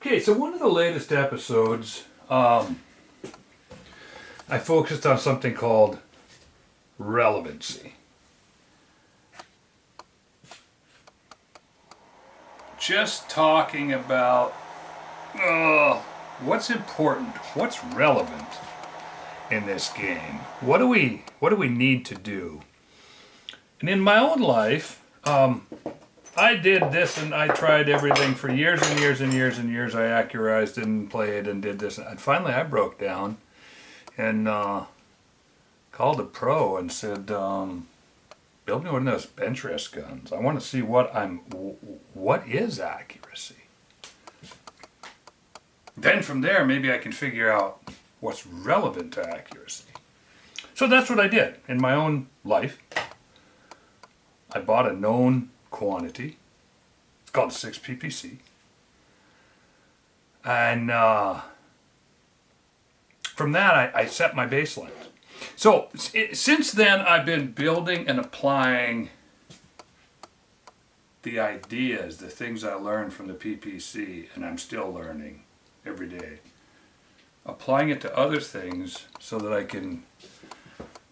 Okay, so one of the latest episodes, I focused on something called relevancy. Just talking about what's important, what's relevant in this game. What do we need to do? And in my own life, I did this and I tried everything for years and years and years and years. I accurized and played and did this. And finally I broke down and called a pro and said, build me one of those BenchRest guns. I want to see what is accuracy. Then from there, maybe I can figure out what's relevant to accuracy. So that's what I did in my own life. I bought a known quantity. It's called a 6 PPC. And from that, I set my baseline. So since then, I've been building and applying the ideas, the things I learned from the PPC, and I'm still learning every day. Applying it to other things so that I can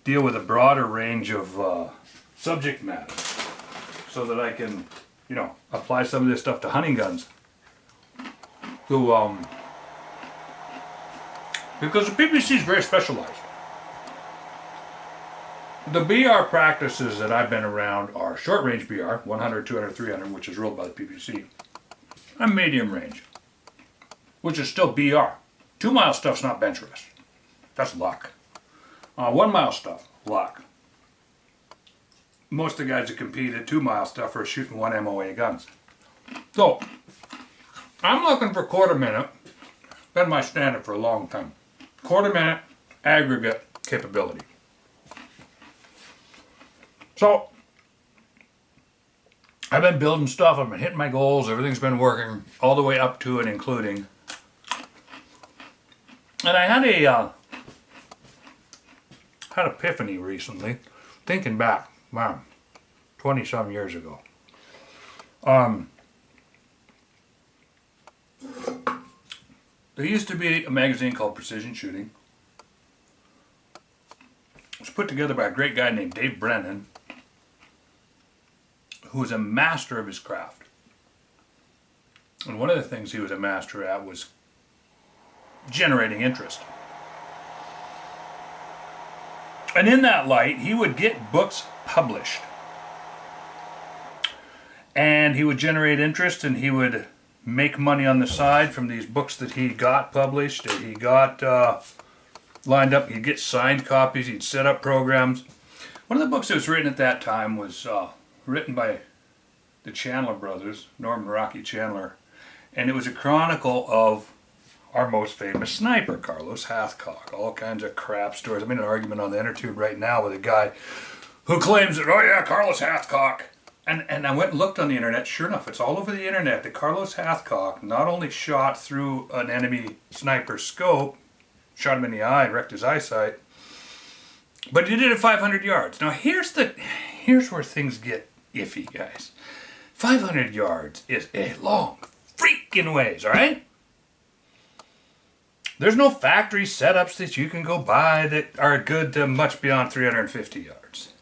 deal with a broader range of subject matter. So that I can, apply some of this stuff to hunting guns. So, because the PPC is very specialized. The BR practices that I've been around are short range BR, 100, 200, 300, which is ruled by the PPC, and medium range, which is still BR. 2 mile stuff's not BenchRest. That's luck. 1 mile stuff, luck. Most of the guys that compete at 2 mile stuff are shooting 1 MOA guns. So, I'm looking for quarter minute. Been my standard for a long time. Quarter minute aggregate capability. So, I've been building stuff, I've been hitting my goals, everything's been working all the way up to and including. And I had a epiphany recently, thinking back. Wow, 20-some years ago. There used to be a magazine called Precision Shooting. It was put together by a great guy named Dave Brennan, who was a master of his craft. And one of the things he was a master at was generating interest. And in that light, he would get books published. And he would generate interest, and he would make money on the side from these books that he got published, and he got lined up. He'd get signed copies, he'd set up programs. One of the books that was written at that time was written by the Chandler Brothers, Norman Rocky Chandler, and it was a chronicle of our most famous sniper, Carlos Hathcock. All kinds of crap stories. I'm in an argument on the inner tube right now with a guy who claims that, oh yeah, Carlos Hathcock. And I went and looked on the internet. Sure enough, it's all over the internet that Carlos Hathcock not only shot through an enemy sniper's scope, shot him in the eye and wrecked his eyesight, but he did it at 500 yards. Now here's where things get iffy, guys. 500 yards is a long freaking ways, all right? There's no factory setups that you can go buy that are good to much beyond 350 yards.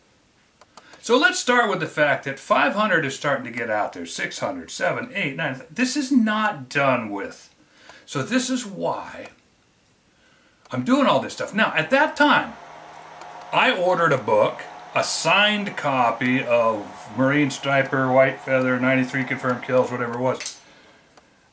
So let's start with the fact that 500 is starting to get out there. 600, 7, 8, 9. This is not done with. So this is why I'm doing all this stuff. Now, at that time, I ordered a book, a signed copy of Marine Sniper, White Feather, 93 confirmed kills, whatever it was.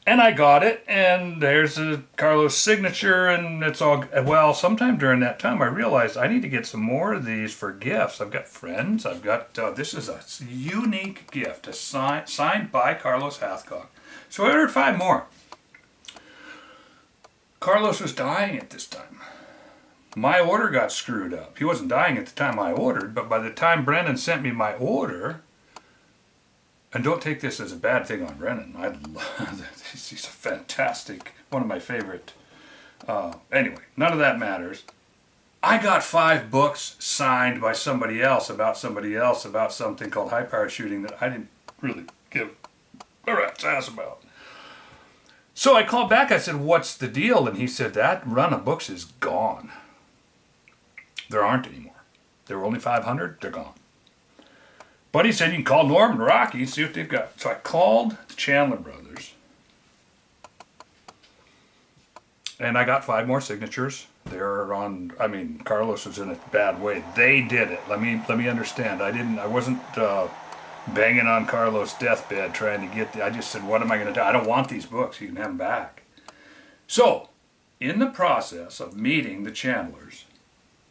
And I got it, and there's a Carlos signature, and it's all, well, sometime during that time I realized I need to get some more of these for gifts. I've got friends, I've got, this is a unique gift, signed by Carlos Hathcock. So I ordered 5 more. Carlos was dying at this time. My order got screwed up. He wasn't dying at the time I ordered, but by the time Brennan sent me my order, and don't take this as a bad thing on Brennan. He's a fantastic, one of my favorite. Anyway, none of that matters. I got 5 books signed by somebody else about something called high power shooting that I didn't really give a rat's ass about. So I called back, I said, what's the deal? And he said, that run of books is gone. There aren't anymore. There were only 500, they're gone. But he said, you can call Norm and Rocky and see what they've got. So I called the Chandler Brothers. And I got 5 more signatures. They're on, I mean, Carlos was in a bad way. They did it. Let me understand. I wasn't banging on Carlos' deathbed trying to get I just said, what am I going to do? I don't want these books. You can have them back. So, in the process of meeting the Chandlers,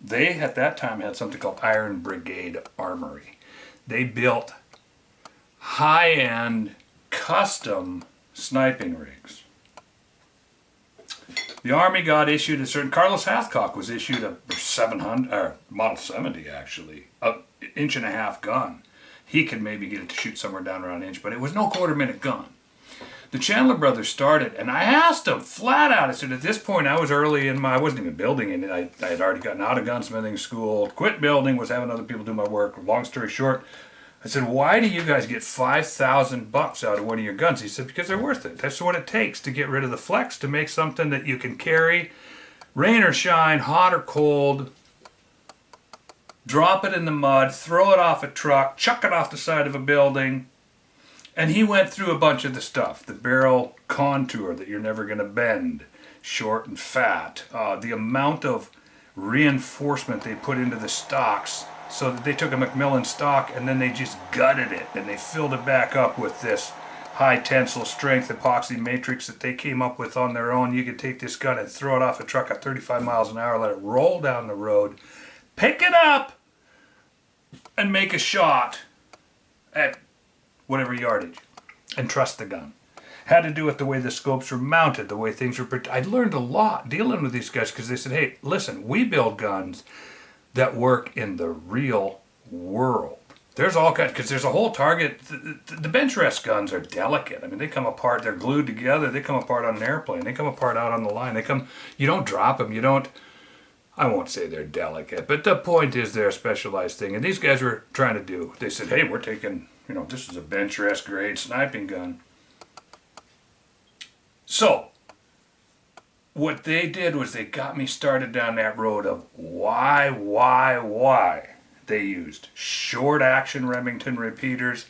they at that time had something called Iron Brigade Armory. They built high-end custom sniping rigs. The Army got issued a certain, Carlos Hathcock was issued a 700, or Model 70 actually, an 1.5-inch gun. He could maybe get it to shoot somewhere down around an inch, but it was no quarter-minute gun. The Chandler Brothers started, and I asked them flat out, I said, at this point I was early in I wasn't even building it, I had already gotten out of gunsmithing school, quit building, was having other people do my work. Long story short, I said, why do you guys get $5,000 out of one of your guns? He said, because they're worth it. That's what it takes to get rid of the flex, to make something that you can carry, rain or shine, hot or cold, drop it in the mud, throw it off a truck, chuck it off the side of a building. And he went through a bunch of the stuff. The barrel contour that you're never going to bend, short and fat. The amount of reinforcement they put into the stocks, so that they took a Macmillan stock and then they just gutted it and they filled it back up with this high tensile strength epoxy matrix that they came up with on their own. You could take this gun and throw it off a truck at 35 miles an hour, let it roll down the road, pick it up, and make a shot at whatever yardage, and trust the gun. Had to do with the way the scopes were mounted, the way things were. I learned a lot dealing with these guys, because they said, hey, listen, we build guns that work in the real world. There's all kinds, because there's a whole target. The BenchRest guns are delicate. I mean, they come apart, they're glued together, they come apart on an airplane, they come apart out on the line, you don't drop them, you don't, I won't say they're delicate, but the point is they're a specialized thing. And these guys were trying to do, they said, hey, we're taking, this is a BenchRest grade sniping gun. So, what they did was they got me started down that road of why. They used short action Remington repeaters,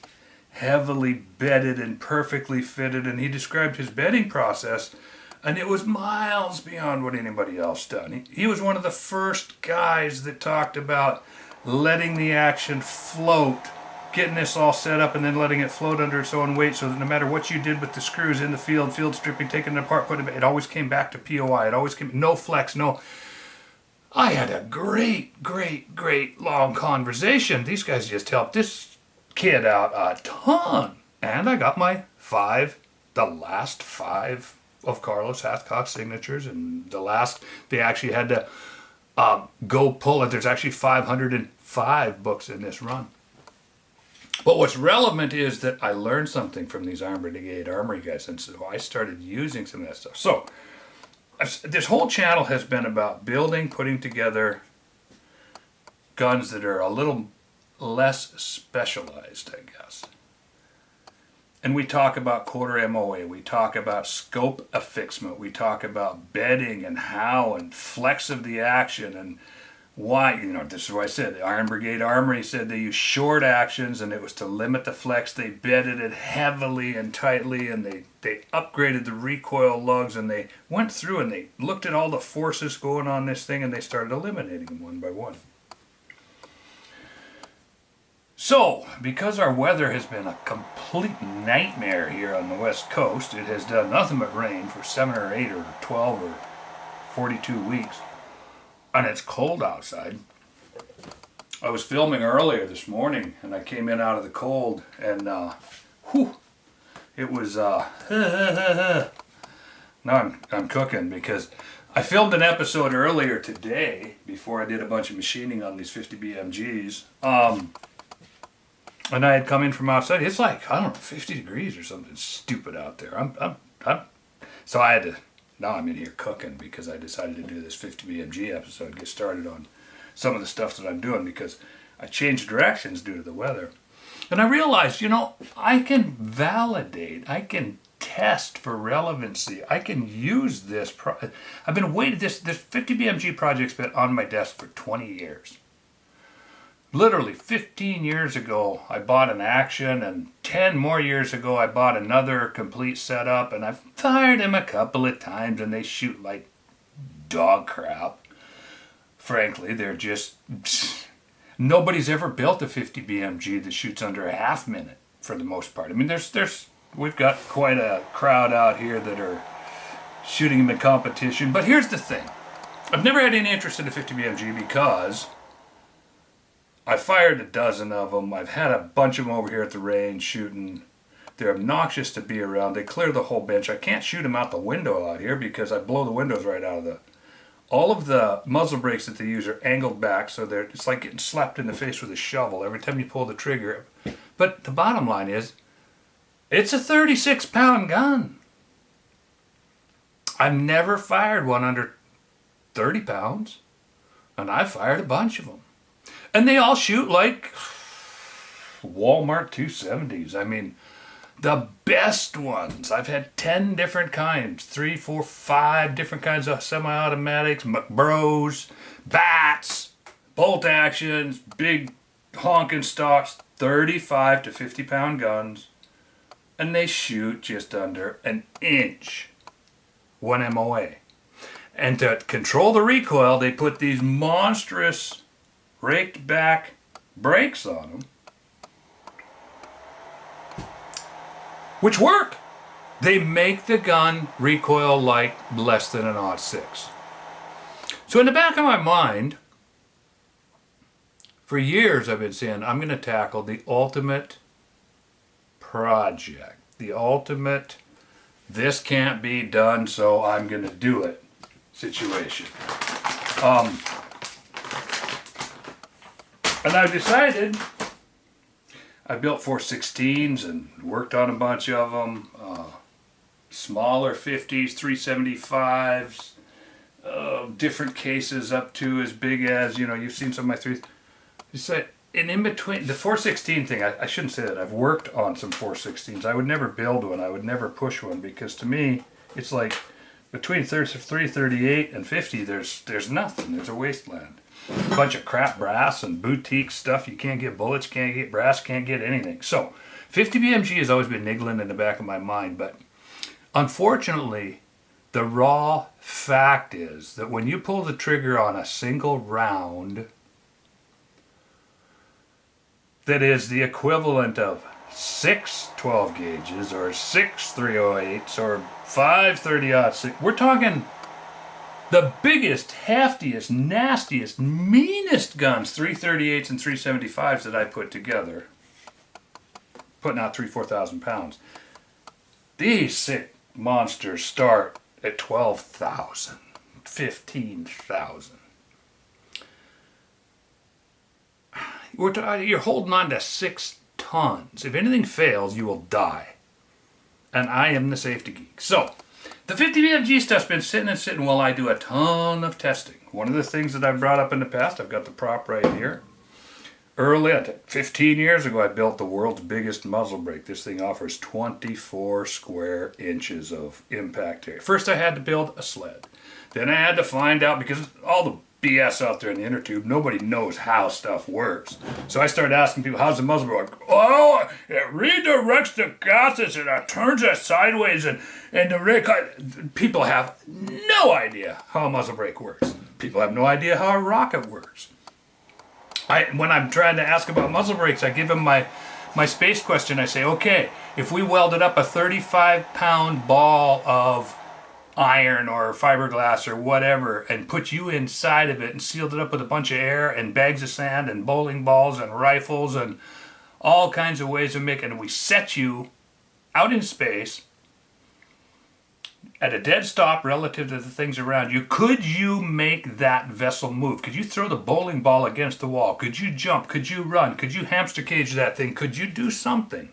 heavily bedded and perfectly fitted, and he described his bedding process, and it was miles beyond what anybody else done. He was one of the first guys that talked about letting the action float, getting this all set up and then letting it float under its own weight, so that no matter what you did with the screws in the field stripping, taking it apart, putting it always came back to POI. It always came, no flex, no. I had a great long conversation. These guys just helped this kid out a ton. And I got my the last 5 of Carlos Hathcock's signatures, and they actually had to go pull it. There's actually 505 books in this run. But what's relevant is that I learned something from these Iron Brigade Armory guys, and so I started using some of that stuff. So, this whole channel has been about building, putting together guns that are a little less specialized, I guess. And we talk about quarter MOA, we talk about scope affixment, we talk about bedding and how and flex of the action and why. This is what I said. The Iron Brigade Armory said they used short actions, and it was to limit the flex. They bedded it heavily and tightly, and they upgraded the recoil lugs, and they went through and they looked at all the forces going on this thing, and they started eliminating them one by one. So, because our weather has been a complete nightmare here on the West Coast, it has done nothing but rain for 7 or 8 or 12 or 42 weeks. And it's cold outside. I was filming earlier this morning, and I came in out of the cold, and it was now I'm cooking, because I filmed an episode earlier today before I did a bunch of machining on these 50 BMGs. And I had come in from outside. It's like, I don't know, 50 degrees or something stupid out there. So I had to. Now I'm in here cooking, because I decided to do this 50 BMG episode, get started on some of the stuff that I'm doing, because I changed directions due to the weather. And I realized, I can validate, I can test for relevancy. I can use this. I've been waiting. This 50 BMG project's been on my desk for 20 years. Literally 15 years ago, I bought an Action, and 10 more years ago, I bought another complete setup, and I've fired them a couple of times, and they shoot like dog crap. Frankly, they're just... Nobody's ever built a 50 BMG that shoots under a half minute, for the most part. I mean, we've got quite a crowd out here that are shooting them in competition, but here's the thing. I've never had any interest in a 50 BMG because I fired a dozen of them. I've had a bunch of them over here at the range shooting. They're obnoxious to be around. They clear the whole bench. I can't shoot them out the window out here because I blow the windows right out of the... All of the muzzle brakes that they use are angled back, so it's like getting slapped in the face with a shovel every time you pull the trigger. But the bottom line is, it's a 36-pound gun. I've never fired one under 30 pounds, and I've fired a bunch of them. And they all shoot like Walmart 270s. I mean, the best ones. I've had 10 different kinds, 3, 4, 5 different kinds of semi-automatics, Bros, bats, bolt actions, big honking stocks, 35 to 50-pound guns, and they shoot just under an inch, 1 MOA. And to control the recoil, they put these monstrous raked back brakes on them, which work. They make the gun recoil like less than an .06. So in the back of my mind, for years I've been saying, I'm going to tackle the ultimate project. The ultimate, this can't be done, so I'm going to do it situation. And I decided, I built 416s and worked on a bunch of them, smaller 50s, 375s, different cases up to as big as, you know, you've seen some of my threes. And in between, the 416 thing, I shouldn't say that. I've worked on some 416s. I would never build one. I would never push one because to me, it's like between 338 and 50, there's nothing. There's a wasteland. A bunch of crap brass and boutique stuff. You can't get bullets, can't get brass, can't get anything. So 50 BMG has always been niggling in the back of my mind, but unfortunately the raw fact is that when you pull the trigger on a single round that is the equivalent of 6 12 gauges or 6 308s or 5 30-06, we're talking the biggest, heftiest, nastiest, meanest guns, 338s and 375s that I put together, putting out 4,000 pounds. These sick monsters start at 12,000, 15,000. You're holding on to 6 tons. If anything fails, you will die. And I am the safety geek. So, the 50 BMG stuff's been sitting while I do a ton of testing. One of the things that I've brought up in the past, I've got the prop right here. Early, 15 years ago, I built the world's biggest muzzle brake. This thing offers 24 square inches of impact area. First, I had to build a sled. Then I had to find out, because all the BS out there in the inner tube, nobody knows how stuff works. So I started asking people, how's the muzzle brake work? Oh, it redirects the gases and it turns it sideways and the rake. People have no idea how a muzzle brake works. People have no idea how a rocket works. When I'm trying to ask about muzzle brakes, I give them my space question. I say, okay, if we welded up a 35-pound ball of iron or fiberglass or whatever and put you inside of it and sealed it up with a bunch of air and bags of sand and bowling balls and rifles and all kinds of ways of making it, and we set you out in space at a dead stop relative to the things around you, could you make that vessel move? Could you throw the bowling ball against the wall? Could you jump? Could you run? Could you hamster cage that thing? Could you do something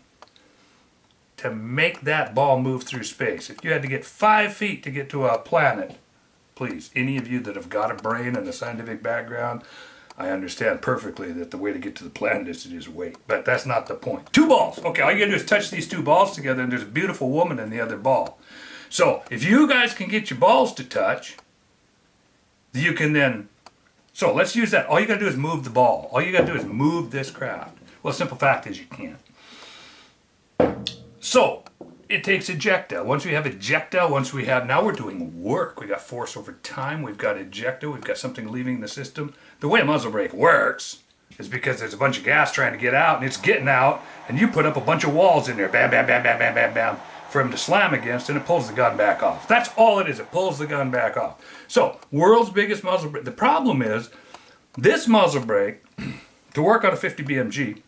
to make that ball move through space? If you had to get 5 feet to get to a planet, please, any of you that have got a brain and a scientific background, I understand perfectly that the way to get to the planet is to just wait, but that's not the point. 2 balls. Okay, all you gotta do is touch these 2 balls together and there's a beautiful woman in the other ball. So if you guys can get your balls to touch, you can then, so let's use that. All you gotta do is move the ball. All you gotta do is move this craft. Well, the simple fact is you can't. So it takes ejecta. Once we have ejecta, now we're doing work. We got force over time, we've got ejecta, we've got something leaving the system. The way a muzzle brake works is because there's a bunch of gas trying to get out and it's getting out, and you put up a bunch of walls in there, bam, bam, bam, bam, bam, bam, bam, for him to slam against, and it pulls the gun back off. That's all it is, it pulls the gun back off. So, world's biggest muzzle brake. The problem is, this muzzle brake, to work on a 50 BMG,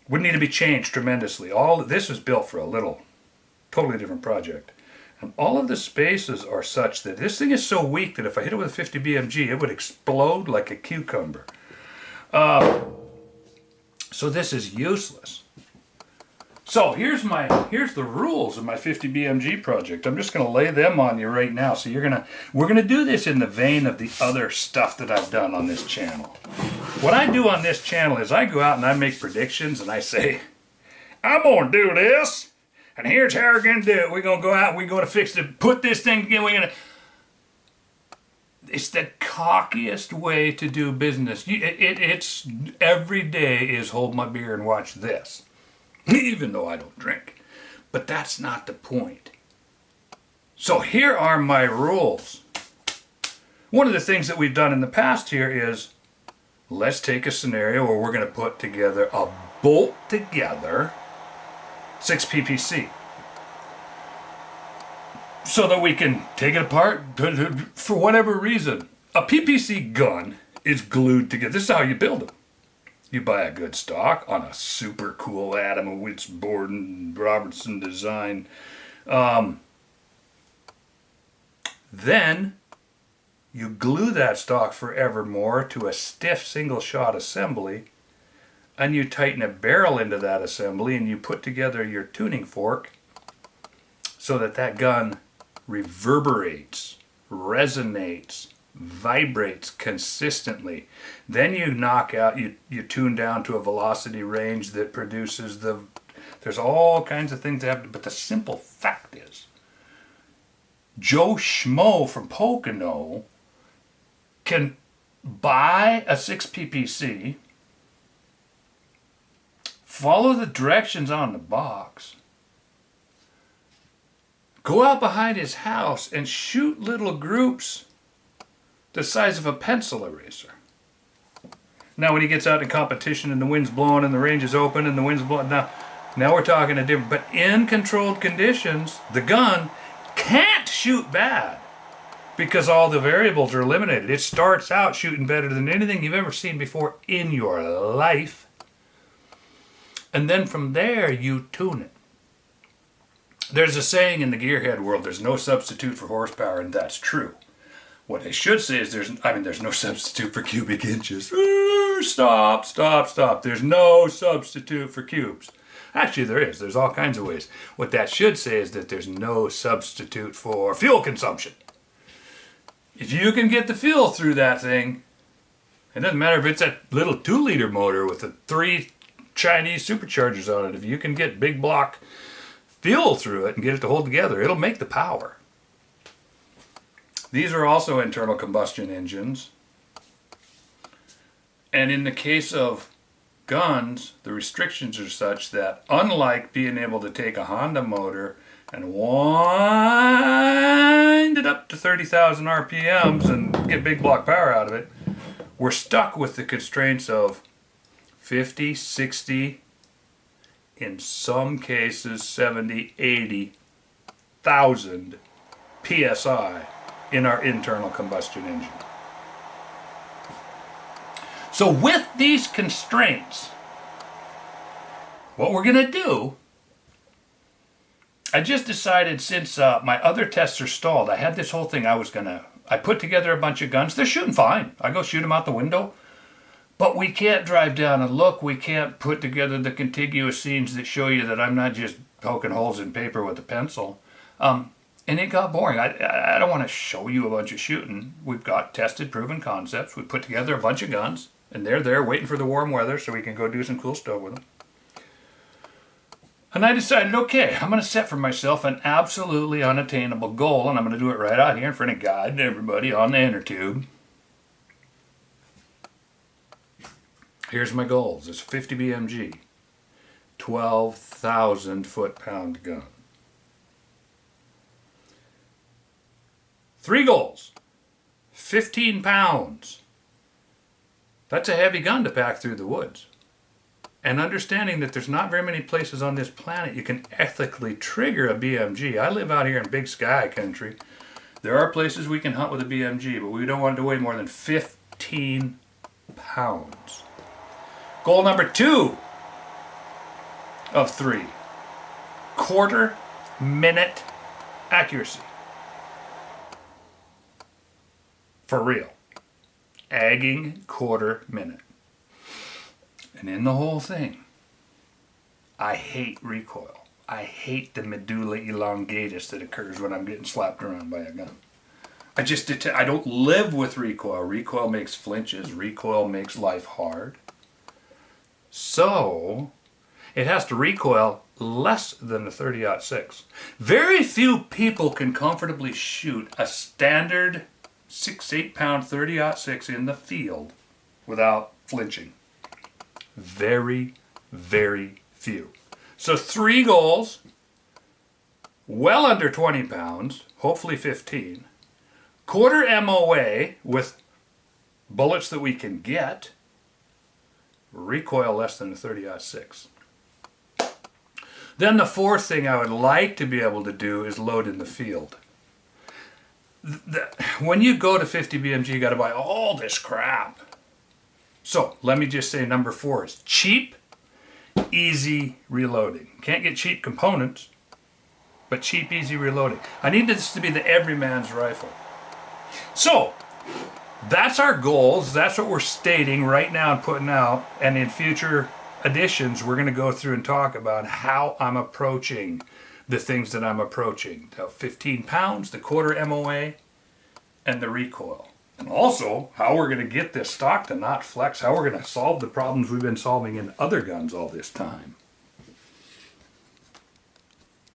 would need to be changed tremendously. All this was built for a little, totally different project. And all of the spaces are such that this thing is so weak that if I hit it with a 50 BMG, it would explode like a cucumber. So this is useless. So here's the rules of my 50 BMG project. I'm just going to lay them on you right now. So we're gonna do this in the vein of the other stuff that I've done on this channel. What I do on this channel is I go out and I make predictions and I say, I'm going to do this. And here's how we're going to do it. We're going to go out and we're going to fix it, put this thing together. We're going to... It's the cockiest way to do business. It's every day is hold my beer and watch this. Even though I don't drink. But that's not the point. So here are my rules. One of the things that we've done in the past here is, let's take a scenario where we're going to put together a bolt together 6 PPC, so that we can take it apart for whatever reason. A PPC gun is glued together. This is how you build them. You buy a good stock on a super cool Adamowitz Borden Robertson design. Then you glue that stock forevermore to a stiff single shot assembly, and you tighten a barrel into that assembly and you put together your tuning fork so that that gun reverberates, resonates, vibrates consistently. Then you knock out, you tune down to a velocity range that produces there's all kinds of things that happen, but the simple fact is, Joe Schmo from Pocono can buy a 6 PPC, follow the directions on the box, go out behind his house and shoot little groups the size of a pencil eraser. Now when he gets out in competition and the wind's blowing and the range is open and the wind's blowing, now we're talking a different, but in controlled conditions, the gun can't shoot bad because all the variables are eliminated. It starts out shooting better than anything you've ever seen before in your life. And then from there, you tune it. There's a saying in the gearhead world, there's no substitute for horsepower, and that's true. What I should say is there's no substitute for cubic inches. Ooh, stop. There's no substitute for cubes. Actually, there is. There's all kinds of ways. What that should say is that there's no substitute for fuel consumption. If you can get the fuel through that thing, it doesn't matter if it's a little 2-liter motor with the 3 Chinese superchargers on it. If you can get big block fuel through it and get it to hold together, it'll make the power. These are also internal combustion engines. And in the case of guns, the restrictions are such that, unlike being able to take a Honda motor and wind it up to 30,000 RPMs and get big block power out of it, we're stuck with the constraints of 50, 60, in some cases 70, 80,000 PSI in our internal combustion engine. So with these constraints, what we're going to do, I just decided, since my other tests are stalled, I had this whole thing I put together a bunch of guns. They're shooting fine. I go shoot them out the window. But we can't drive down and look. We can't put together the contiguous scenes that show you that I'm not just poking holes in paper with a pencil. And it got boring. I don't want to show you a bunch of shooting. We've got tested, proven concepts. We put together a bunch of guns, and they're there waiting for the warm weather so we can go do some cool stuff with them. And I decided, okay, I'm going to set for myself an absolutely unattainable goal, and I'm going to do it right out here in front of God and everybody on the inner tube. Here's my goals. It's 50 BMG, 12,000 foot-pound gun. 3 goals, 15 pounds. That's a heavy gun to pack through the woods. And understanding that there's not very many places on this planet you can ethically trigger a BMG. I live out here in Big Sky country. There are places we can hunt with a BMG, but we don't want it to weigh more than 15 pounds. Goal number 2 of 3. Quarter-minute accuracy. For real. Agging quarter-minute. And in the whole thing, I hate recoil. I hate the medulla elongatus that occurs when I'm getting slapped around by a gun. I don't live with recoil. Recoil makes flinches. Recoil makes life hard. So, it has to recoil less than the 30-06. Very few people can comfortably shoot a standard 6-8 pound 30-06 in the field without flinching. Very, very few. So 3 goals, well under 20 pounds, hopefully 15. Quarter MOA with bullets that we can get. Recoil less than the 30-06. Then the 4th thing I would like to be able to do is load in the field. When you go to 50 BMG, you got to buy all this crap. So let me just say number 4 is cheap, easy reloading. Can't get cheap components, but cheap, easy reloading. I need this to be the everyman's rifle. So that's our goals. That's what we're stating right now and putting out. And in future editions, we're going to go through and talk about how I'm approaching the things that I'm approaching. The 15 pounds, the quarter MOA, and the recoil. And also, how we're going to get this stock to not flex, how we're going to solve the problems we've been solving in other guns all this time.